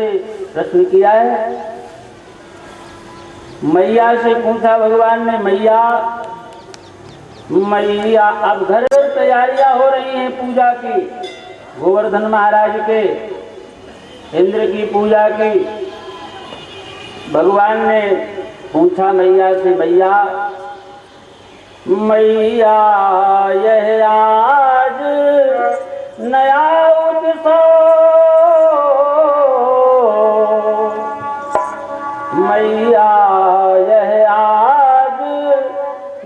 से प्रश्न किया है। मैया से पूछा भगवान ने, मैया मैया अब घर तैयारियां हो रही हैं पूजा की, गोवर्धन महाराज के इंद्र की पूजा की। भगवान ने पूछा मैया से, मैया मैया यह आज नया उत्सव, मैया यह आज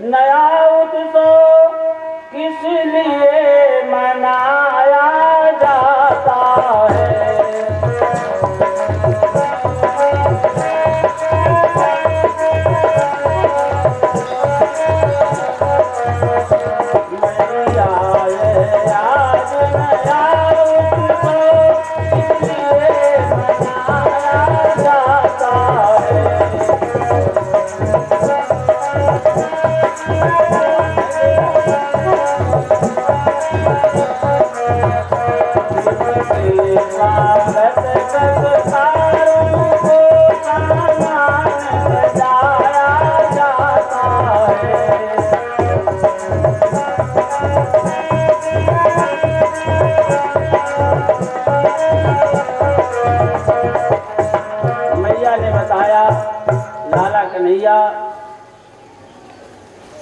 नया उत्सव किस लिए मनाया जाता है।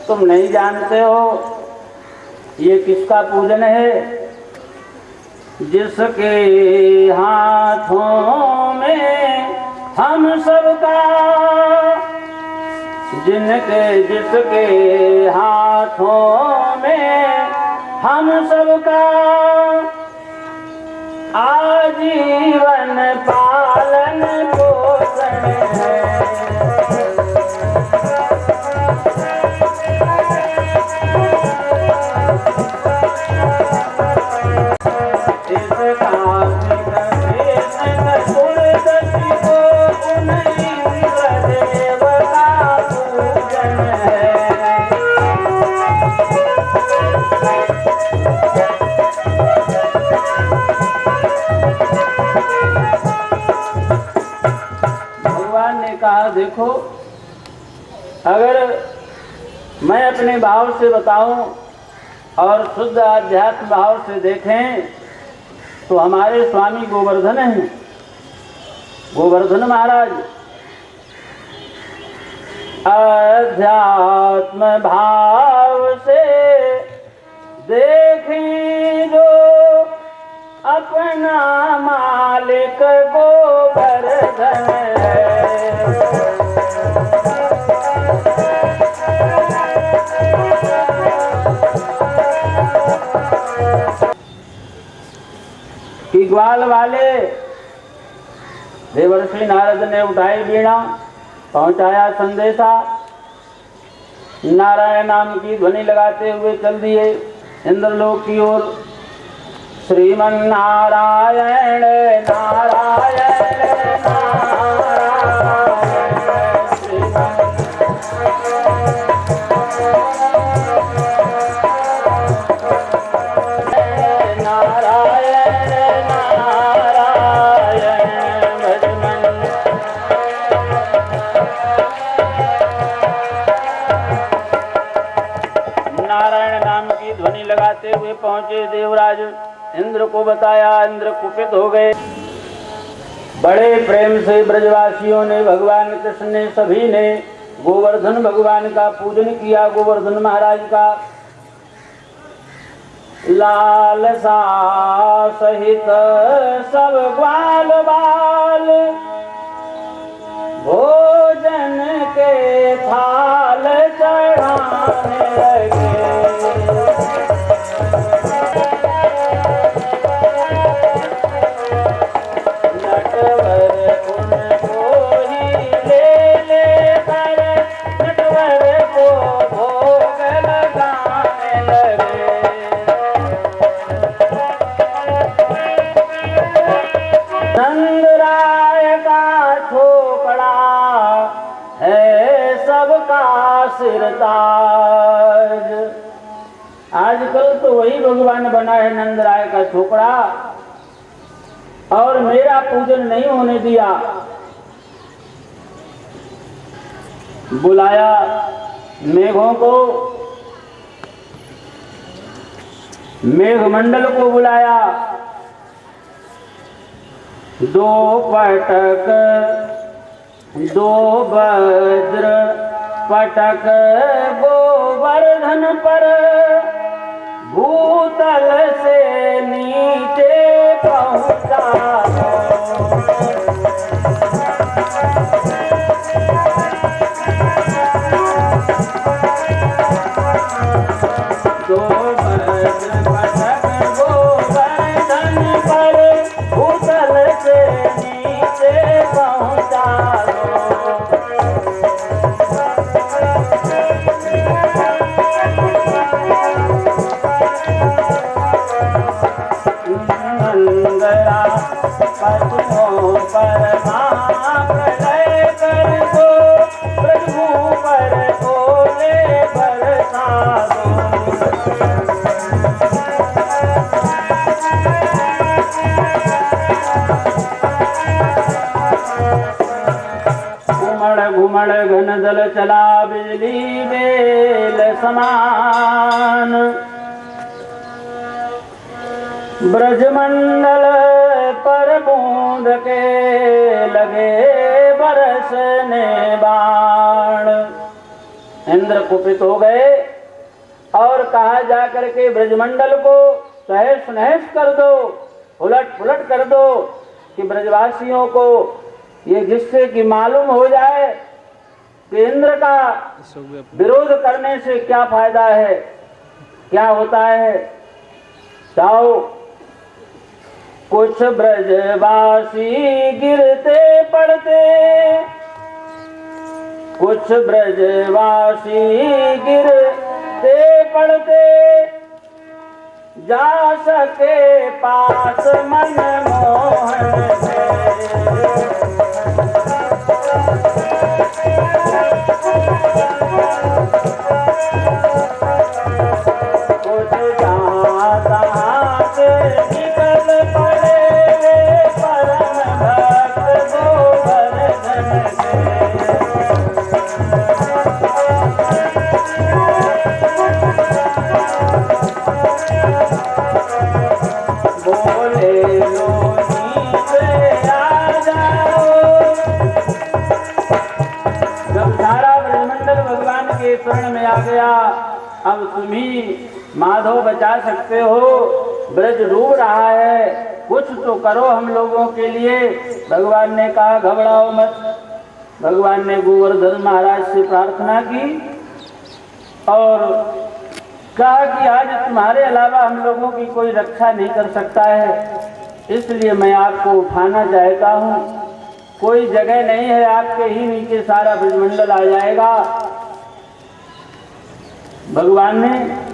तुम नहीं जानते हो ये किसका पूजन है? जिसके हाथों में हम सबका, जिसके हाथों में हम सबका आजीवन पालन पोषण है। कहा देखो, अगर मैं अपने भाव से बताऊं और शुद्ध आध्यात्म भाव से देखें तो हमारे स्वामी गोवर्धन हैं, गोवर्धन महाराज। आध्यात्म भाव से देखें जो अपना मालिक गोवर्धन है। कि ग्वाल वाले देवर्षि नारद ने उठाई वीणा, पहुंचाया संदेशा, नारायण नाम की ध्वनि लगाते हुए चल दिए इंद्रलोक की ओर। श्रीमन नारायण नारायण हुए पहुंचे। देवराज इंद्र को बताया, इंद्र कुपित हो गए। बड़े प्रेम से ब्रजवासियों ने, भगवान कृष्ण ने, सभी ने गोवर्धन भगवान का पूजन किया, गोवर्धन महाराज का। लालसा सहित सब ग्वाल बाल भोजन के थाल चढ़ाने लगे। सिरताज आजकल तो वही भगवान बना है, नंद राय का छोकरा। और मेरा पूजन नहीं होने दिया। बुलाया मेघों को, मेघमंडल को बुलाया। दो पटक दो वज्र पटक गोवर्धन पर, भूतल से नीचे पहुंचा। दो वज्र पटक गोवर्धन पर, भूतल से नीचे पहुंचा दो। पशुओं पर महाप्रलय कर दो, प्रभु पर ओले बरसा दो। घुमड़ घुमड़ घन जल चला बिजली बेल समान, ब्रजमंडल पर बूंद के लगे बरसने बाण। इंद्र कुपित हो गए और कहा जाकर के ब्रजमंडल को तहस नहस कर दो, उलट पुलट कर दो, कि ब्रजवासियों को ये जिससे कि मालूम हो जाए कि इंद्र का विरोध करने से क्या फायदा है, क्या होता है। जाओ, कुछ ब्रजवासी गिरते पड़ते, कुछ ब्रजवासी गिरते पड़ते, जा सके पास मनमोहन से। कुछ जहाँ तहाँ से निकल पड़े वे परम भक्त गोवर्धन के। बोले लो नीचे आ जाओ। जब सारा ब्रह्मंडल भगवान के शरण में आ गया, अब तुम ही माधव बचा सकते हो, ब्रज डूब रहा है, कुछ तो करो हम लोगों के लिए। भगवान ने कहा घबराओ मत। भगवान ने गोवर्धन महाराज से प्रार्थना की और कहा कि आज तुम्हारे अलावा हम लोगों की कोई रक्षा नहीं कर सकता है, इसलिए मैं आपको उठाना चाहता हूँ। कोई जगह नहीं है, आपके ही नीचे सारा ब्रह्मंडल आ जाएगा। भगवान ने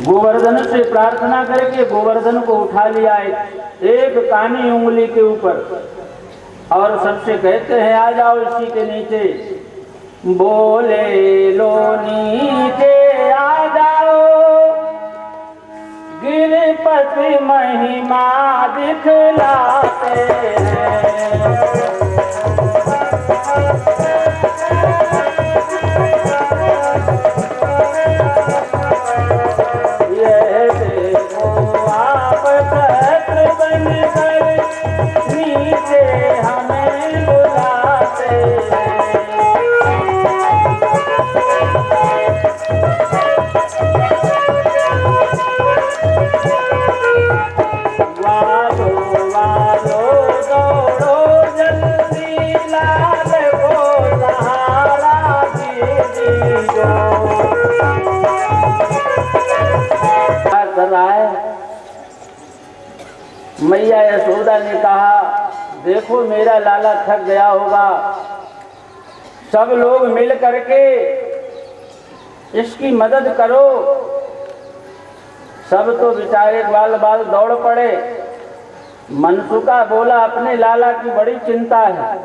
गोवर्धन से प्रार्थना करके गोवर्धन को उठा लिया एक कानी उंगली के ऊपर, और सबसे कहते हैं आ जाओ इसी के नीचे। बोले लो नीचे आ जाओ, गिरिपति महिमा दिखलाते हैं। ये देखो आप छत्र बनकर नीचे हमें बुलाते हैं। कर रहा है। मैया यशोदा ने कहा देखो मेरा लाला थक गया होगा, सब लोग मिल करके इसकी मदद करो। सब तो बेचारे बाल बाल दौड़ पड़े। मनसुका बोला अपने लाला की बड़ी चिंता है,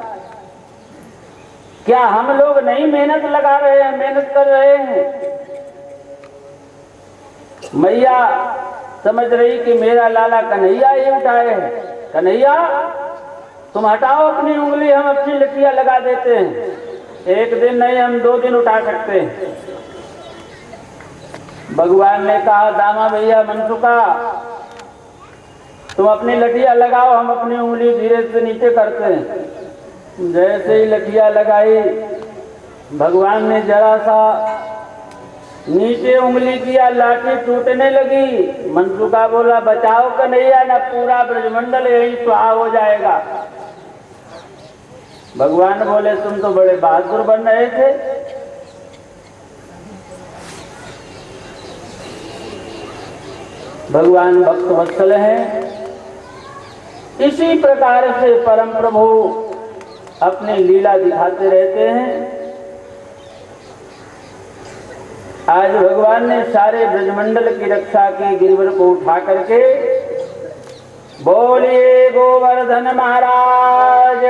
क्या हम लोग नहीं मेहनत लगा रहे हैं, मेहनत कर रहे हैं। मैया समझ रही कि मेरा लाला कन्हैया ही उठाए है। कन्हैया तुम हटाओ अपनी उंगली, हम अपनी लठिया लगा देते हैं। एक दिन नहीं, हम 2 दिन उठा सकते हैं। भगवान ने कहा दामा भैया मनसुखा, तुम अपनी लठिया लगाओ, हम अपनी उंगली धीरे से नीचे करते हैं। जैसे ही लठिया लगाई, भगवान ने जरा सा नीचे उंगली किया, लाठी टूटने लगी। मनसुखा बोला बचाओ कन्हैया, न पूरा ब्रजमंडल यही स्वाहा हो जाएगा। भगवान बोले तुम तो बड़े बहादुर बन रहे थे। भगवान भक्त वत्सल हैं। इसी प्रकार से परम प्रभु अपनी लीला दिखाते रहते हैं। आज भगवान ने सारे ब्रजमंडल की रक्षा की, गिरवर को उठा करके। बोलिए गोवर्धन महाराज